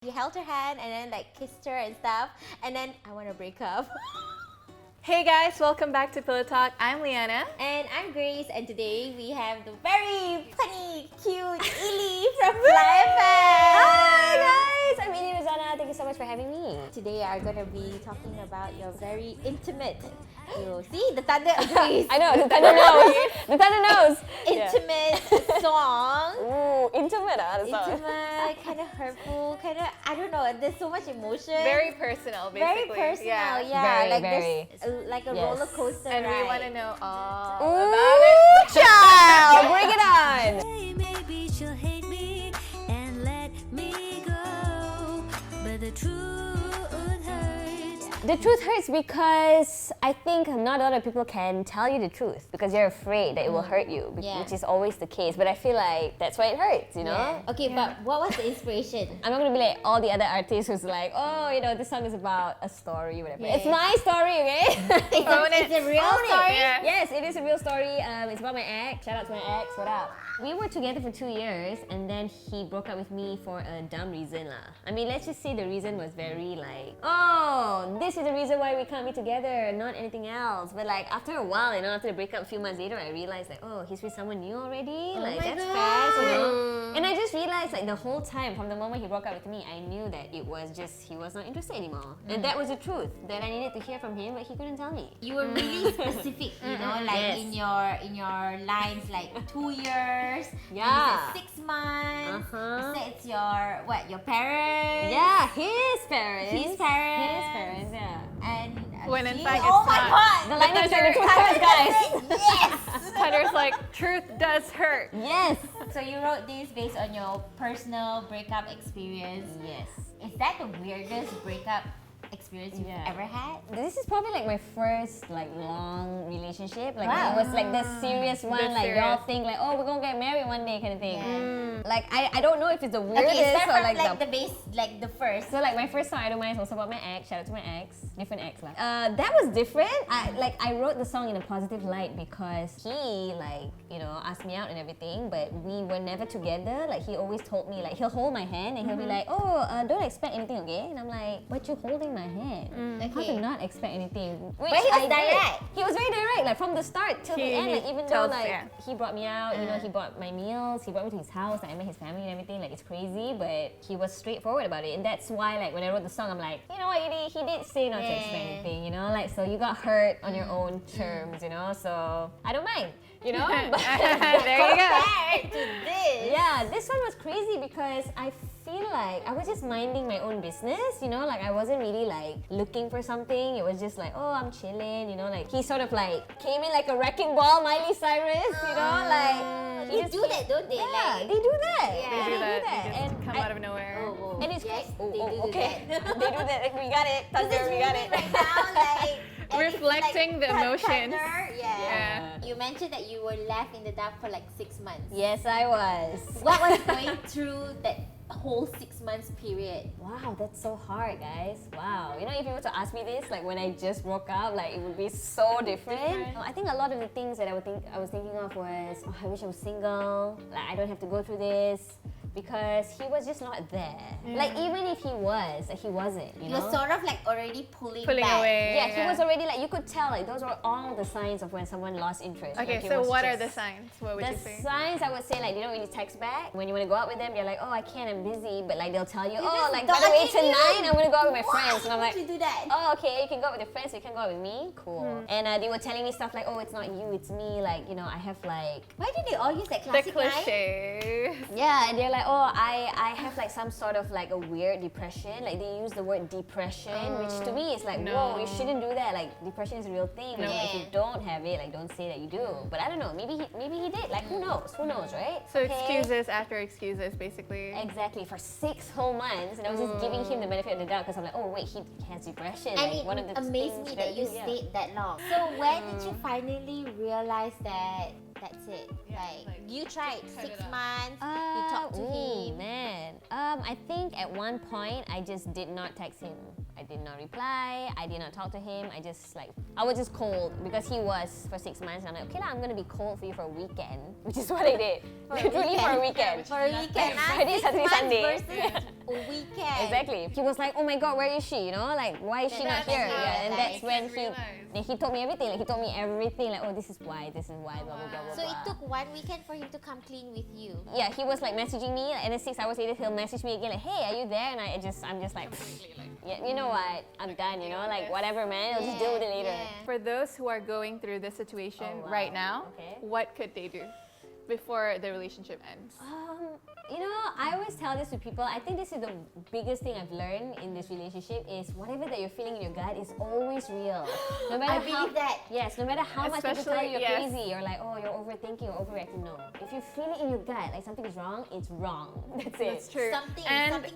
You held her hand and then like kissed her and stuff, and then I want to break up. Hey guys, welcome back to Pillow Talk. I'm Liana. And I'm Grace, and today we have the very funny, cute Ili from Fly FM. Hi guys, I'm Ili Rosana. Thank you so much for having me. Today we are going to be talking about your very intimate, you see, the thunder agrees. I know, the thunder knows. The thunder knows. Intimate song. Ooh, intimate, the song. Intimate, kind of hurtful, kind of, I don't know, there's so much emotion. Very personal, Very basically. personal, yeah. Very, like very. there's like a Yes. roller coaster And ride. we want to know all Ooh, about it. child, bring it on. Maybe she'll hate me and let me go, but the truth hurts. The truth hurts because I think not a lot of people can tell you the truth because you're afraid that it will hurt you, Yeah. which is always the case. But I feel like that's why it hurts, you know? Yeah. Okay, but what was the inspiration? I'm not gonna be like all the other artists who's like, oh, you know, this song is about a story, whatever. Yeah. It's my story, okay? It's a real Own it. story. Yeah. Yes, it is a real story. It's about my ex. Shout out to my ex. What up? We were together for 2 years, and then he broke up with me for a dumb reason, lah. I mean, let's just say the reason was very like, oh, this is the reason why we can't be together, not anything else. But like after a while, you know, after the breakup, a few months later, I realized like, oh, he's with someone new already. Oh Like my that's God. fast, you know. And I just realized like the whole time, from the moment he broke up with me, I knew that it was just he was not interested anymore, and that was the truth that I needed to hear from him, but he couldn't tell me. You were really specific, you know, like Yes. in your lines, like 2 years. Yeah. You said 6 months. Uh-huh. You said it's your parents. Yeah, his parents. His parents. His parents, yeah. And When in see? fact oh it's my not. God. The line is like the truth hurts, guys. Yes. Thunder's like, truth does hurt. Yes. So you wrote this based on your personal breakup experience. Yes. Is that the weirdest breakup experience you've Yeah. ever had? This is probably like my first like long relationship. Like Wow. it was like the serious one. The Like y'all serious. think like, oh, we're gonna get married one day kind of thing. Yeah. Like I don't know if it's the weirdest Okay, start or from like like the the base, like the first. So like my first song I Don't Mind is also about my ex. Shout out to my ex, different ex lah. That was different. I wrote the song in a positive light because he like asked me out and everything, but we were never together. Like he always told me like he'll hold my hand and he'll be like, oh, don't expect anything, okay? And I'm like, but you're holding my hand. How Okay. to not expect anything? Which But he was I did. direct. He was very direct, like from the start till the He- end. he Like even though tells- like yeah. he brought me out, he bought my meals, he brought me to his house, like, I met his family and everything. Like it's crazy, but he was straightforward about it, and that's why like when I wrote the song, I'm like, you know what, he did say not to expect Yeah. anything, you know, like so you got hurt on your own terms, you know, so I don't mind, you know. But There you go. Compared to this. yeah, this one was crazy because I feel like I was just minding my own business, you know, like I wasn't really like looking for something. It was just like, oh, I'm chilling, you know, like he sort of like came in like a wrecking ball, Miley Cyrus, you know, like he They just do came- that, don't they? Yeah, Like, they do that. Yeah. They do that. that. They just And come out of nowhere. oh, and it's yes, oh, they oh, do okay. that. They do that. Like, we got it. This Thunder, is we got moving it. right now, like and it's Reflecting the emotions. thunder, yeah. Yeah. You mentioned that you were left in the dark for like 6 months. Yes, I was. What was going through that whole 6 months period? Wow, that's so hard, guys. Wow. You know, if you were to ask me this, like when I just broke up, like it would be so different. I think a lot of the things that I was thinking of was, oh, I wish I was single. Like I don't have to go through this. Because he was just not there. Like even if he was, like he wasn't, you You know? were sort of like already pulling Pulling back. away. Yeah, he was already like, you could tell, like those were all the signs of when someone lost interest. Okay, Like, it so was what are just- the signs? What would The you say? signs I would say, like, they don't really text back. When you want to go out with them, you're like, oh, I can't, I'm busy. But like, they'll tell you, oh, just like, by the way, dodging you. tonight I'm gonna go out with my Why friends. And I'm would like, you do that? oh, okay, you can go out with your friends, so you can go out with me? Cool. And they were telling me stuff like, oh, it's not you, it's me. Like, you know, I have like, Why did they all use that The classic line? cliche. yeah, and they're like, oh, I have like some sort of like a weird depression. Like they use the word depression, which to me is like, whoa, you No. shouldn't do that. Like depression is a real thing. No. Like, if you don't have it, like don't say that you do. But I don't know, maybe he did. Like who knows? Who knows, right? So Okay. excuses after excuses, basically. Exactly, for 6 whole months, and I was just giving him the benefit of the doubt because I'm like, oh wait, he has depression. And like, it one of the amazed things me gotta that you do, yeah. stayed that long. So when did you finally realize that that's it? Like you tried cut 6 it off. months, you talked to him. Man, I think at one point I just did not text him. I did not reply. I did not talk to him. I was just cold because he was for 6 months. And I'm like, okay, I'm gonna be cold for you for a weekend, which is what I did. Literally for a weekend. For a weekend. Friday, Saturday, Sunday. Versus weekend. Exactly. He was like, oh my god, where is she? You know, like why is she not here? how, Yeah, and that's when realize. he told me everything. Like he told me everything. Like, oh, this is why, blah blah blah blah. So it blah. took 1 weekend for him to come clean with you. Yeah, he was like messaging me, and then 6 hours later he'll message me again like, hey, are you there? And I'm just like, yeah, you know what? I'm done. You know, like whatever, man. I'll just deal with it later. Yeah. For those who are going through this situation Oh, wow. right now, Okay. what could they do before the relationship ends? You know, I always tell this to people. I think this is the biggest thing I've learned in this relationship is whatever that you're feeling in your gut is always real. No matter I believe that. Yes, no matter how much people tell you you're Especially- yes. crazy or like, oh, you're overthinking or overreacting. No, if you feel it in your gut, like something is wrong, it's wrong. That's it. That's true. Something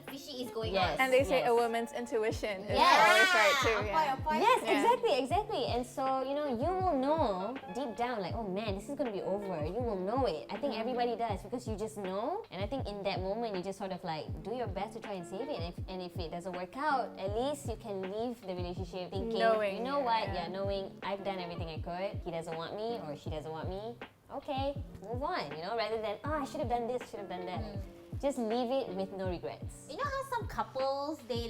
fishy is going Yes. on. And they say Yes. a woman's intuition is Yes. always right too. On Yeah. point, on point. Yes, Yeah. exactly. And so, you know, you will know deep down, like, oh man, this is gonna be over. You will know it. I think everybody does because you just know. And I think in that moment, you just sort of like do your best to try and save it. And if it doesn't work out, at least you can leave the relationship thinking, Knowing, you know what? yeah. Yeah, knowing I've done everything I could. He doesn't want me or she doesn't want me. Okay, move on. You know, rather than I should have done this, should have done that. Just leave it with no regrets. You know how some couples they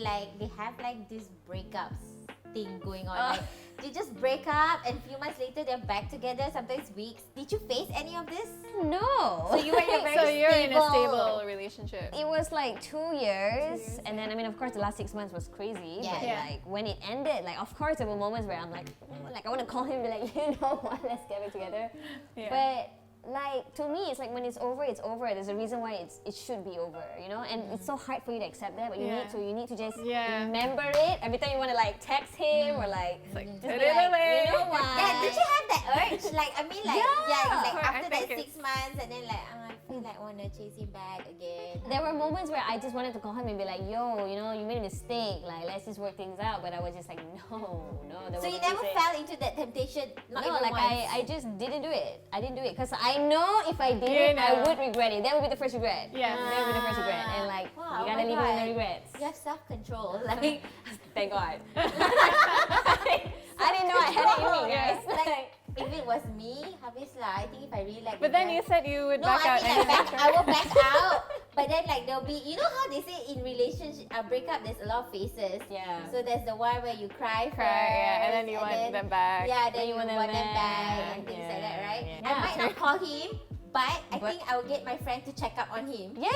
have like this breakups thing going on. Like they just break up and a few months later they're back together, sometimes weeks. Did you face any of this? No. So you were in a very So you're in a stable stable relationship. It was like 2 years, and then I mean, of course, the last 6 months was crazy. Yeah. But Yeah. like when it ended, like of course there were moments where I'm like, oh, like I want to call him and be like, you know what, let's get it together. Yeah. But like to me, it's like when it's over, it's over. There's a reason why it should be over, you know. And it's so hard for you to accept that, but you Yeah. need to just Yeah. remember it every time you want to like text him or like like, just put be it like, away. you know what? Yeah, did you have that urge? Like, I mean, like, Yeah. like I after that think 6 months, and then like, I feel like I want to chase him back again. There were moments where I just wanted to call him and be like, yo, you know, you made a mistake. Like, let's just work things out. But I was just like, no. There So were you moments never where- fell into that temptation? Not No, even like once? I just didn't do it. I didn't do it because I know if I did You it, I know. would regret it. That would be the first regret. Yeah. That would be the first regret. And like, Wow, you oh gotta my leave it with God. no regrets. You have self-control. Like, Thank God. I didn't know I had it in me, guys. like, if it was me, habis lah. I think if I really like But the then guy- you said you would No, back I out. think I will back out. But then like there'll be, you know how they say in relationship, breakup, there's a lot of phases. Yeah. So there's the one where you cry first, yeah, and then you want them back. Yeah, then you want want them them back back, and things yeah, like that, right? yeah. I might not call him, but I But- think I will get my friend to check up on him. Yeah.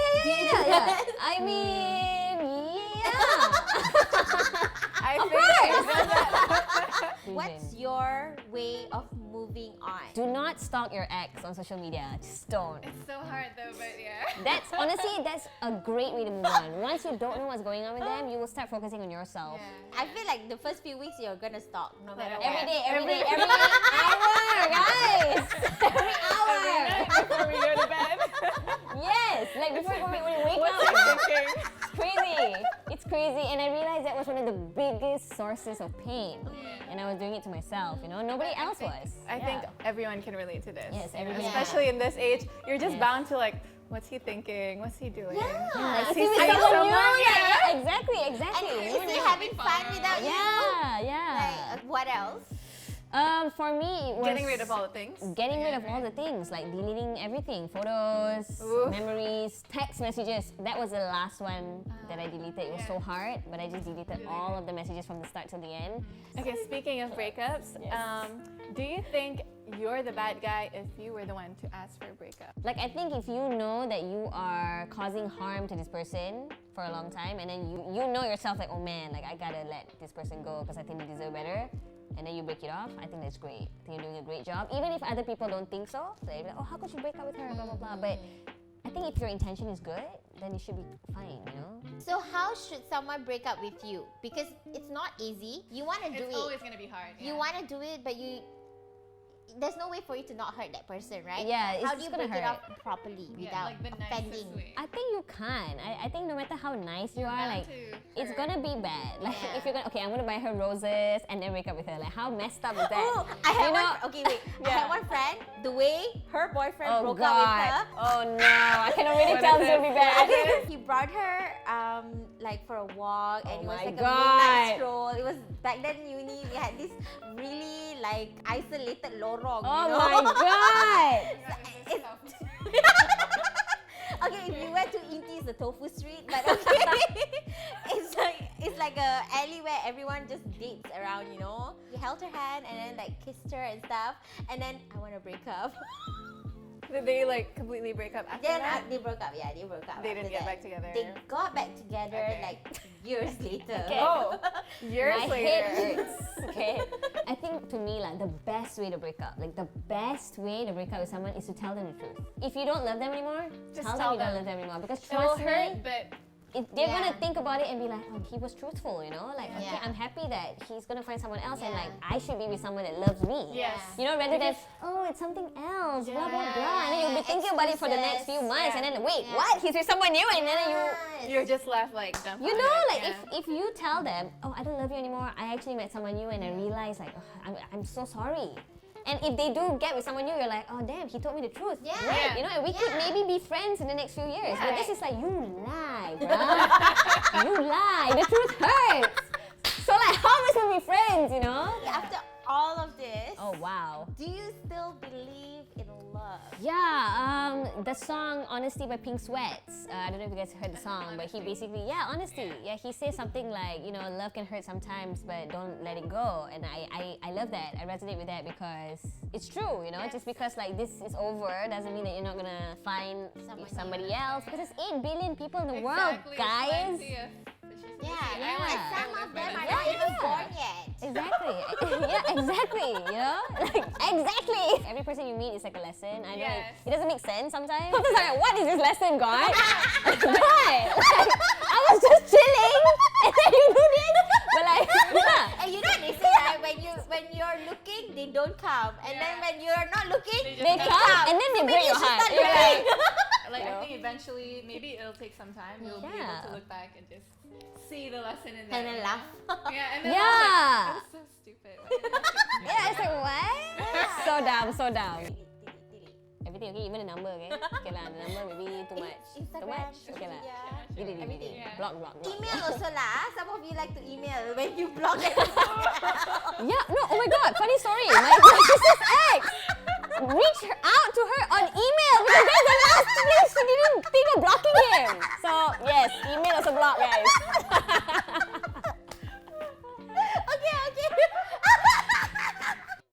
I mean, I Of think course. What's your way of moving on? Do not stalk your ex on social media. Just don't. It's so hard though, but yeah. That's honestly, that's a great way to move on. Once you don't know what's going on with them, you will start focusing on yourself. I feel like the first few weeks you're gonna stalk no matter what. Every day, every hour, guys. Every hour. Before we go to bed. Yes, like before when you wake What's up. he thinking? It's crazy. It's crazy, and I realized that was one of the biggest sources of pain. And I was doing it to myself. You know, nobody else was. I think everyone can relate to this. Yes, you know, everybody especially in this age, you're just Yes. bound to like, what's he thinking? What's he doing? Yeah. If he you with saying someone someone? new, Yeah. yeah, exactly. And is he having fun without you? Yeah. Like, what else? For me, it was Getting rid of all the things. Getting rid of all the things, like deleting everything, photos, Oof. memories, text messages. That was the last one that I deleted. It was so hard, but I just deleted all of the messages from the start to the end. Okay, speaking of breakups, Yes. do you think you're the bad guy if you were the one to ask for a breakup? Like, I think if you know that you are causing harm to this person for a long time, and then you know yourself like, oh man, like I gotta let this person go because I think they deserve better, and then you break it off, I think that's great. I think you're doing a great job. Even if other people don't think so, they're like, oh, how could you break up with her, blah, blah, blah. But I think if your intention is good, then it should be fine, you know? So how should someone break up with you? Because it's not easy. You want to do it. gonna be hard. You want to do it, but there's no way for you to not hurt that person, right? Yeah, it's How do just you gonna break it hurt. off properly without offending? I think you can. I think no matter how nice you are, like, it's gonna be bad. Like, Yeah. if you're gonna, okay, I'm gonna buy her roses and then break up with her. Like, how messed up is that? Oh, I had You know- one. Okay, wait. I had one friend. The way her boyfriend Oh broke up with God! her. Oh no! I can already What tell is it's gonna be it? bad. He brought her like for a walk, and Oh it was my like God. a midnight stroll. It was back then in uni. We had this really like isolated lorong. Oh you know? my God! Okay, if you went to Inti, it's the tofu street, but okay. it's like a alley where everyone just dates around, you know. He held her hand and then like kissed her and stuff, and then I want to break up. Did they like completely break up after Then that? they broke up. Yeah, they broke up. They didn't after get that. back together. They got back together Okay. like years later. Okay. Oh, years My later. head hurts. Okay. I think to me, like the best way to break up, like the best way to break up with someone is to tell them the truth. If you don't love them anymore, Just tell them tell you don't them. love them anymore. Because It will trust hurt, me, but they're Yeah. gonna think about it and be like, oh, he was truthful, you know? Like, okay, Yeah. I'm happy that he's gonna find someone else and Yeah. like I should be with someone that loves me. yes. You know, rather than, oh, it's something else, blah, blah, Yeah. blah. And then you'll be thinking about it for the next few Excuses. months and then, wait, Yeah. what? He's with someone new? And then Yes. You're just left like dumbfounded. you know, like yeah. if you tell them, oh, I don't love you anymore, I actually met someone new and I realized like, oh, I'm so sorry. And if they do get with someone new, you're like, oh damn, he told me the truth. Yeah. Great, Yeah. you know, and we could Yeah. maybe be friends in the next few years. But Yeah. this is like, you lie, bruh. You lie. The truth hurts. So like, how am I supposed to be friends, you know? After all of this, Oh wow. do you still believe in love? Yeah, the song Honesty by Pink Sweats. I don't know if you guys heard the song, but he basically, honesty. Yeah, he says something like, you know, love can hurt sometimes, but don't let it go. And I love that. I resonate with that because it's true, you know? Just because like this is over doesn't mean that you're not gonna find somebody else. Because there's 8 billion people in the world, guys. Yeah, Yeah. and some of them are Yeah, not even yeah. born yet. Exactly. Yeah, exactly. You know? Like, exactly. Every person you meet is like a lesson. I know Yes. it doesn't make sense sometimes. Sometimes I'm like, what is this lesson, God? God! Like, I was just chilling and then you do this. But like, yeah. And you know what they say, right? When you're looking, they don't come, and then Yeah. when you're not looking, They come and then they break your heart. start You're looking. like, Like You know? I think eventually, maybe it'll take some time. You'll be able Yeah. to look back and just see the lesson in and there. then laugh. Yeah, and then Yeah. I was like, that was so stupid. Why did I do that? yeah, it's like, what? So dumb, so dumb. Everything okay, even the number, okay? Okay lah, the number maybe too much. Too Instagram, much? social Okay lah. media. Delete. Everything, yeah. Block. Email also lah. Some of you like to email when you block them. Yeah, no, oh my god, funny story. My sister's ex reached out to her on email because that's the last place she didn't think of blocking him. So, yes, email also block, guys.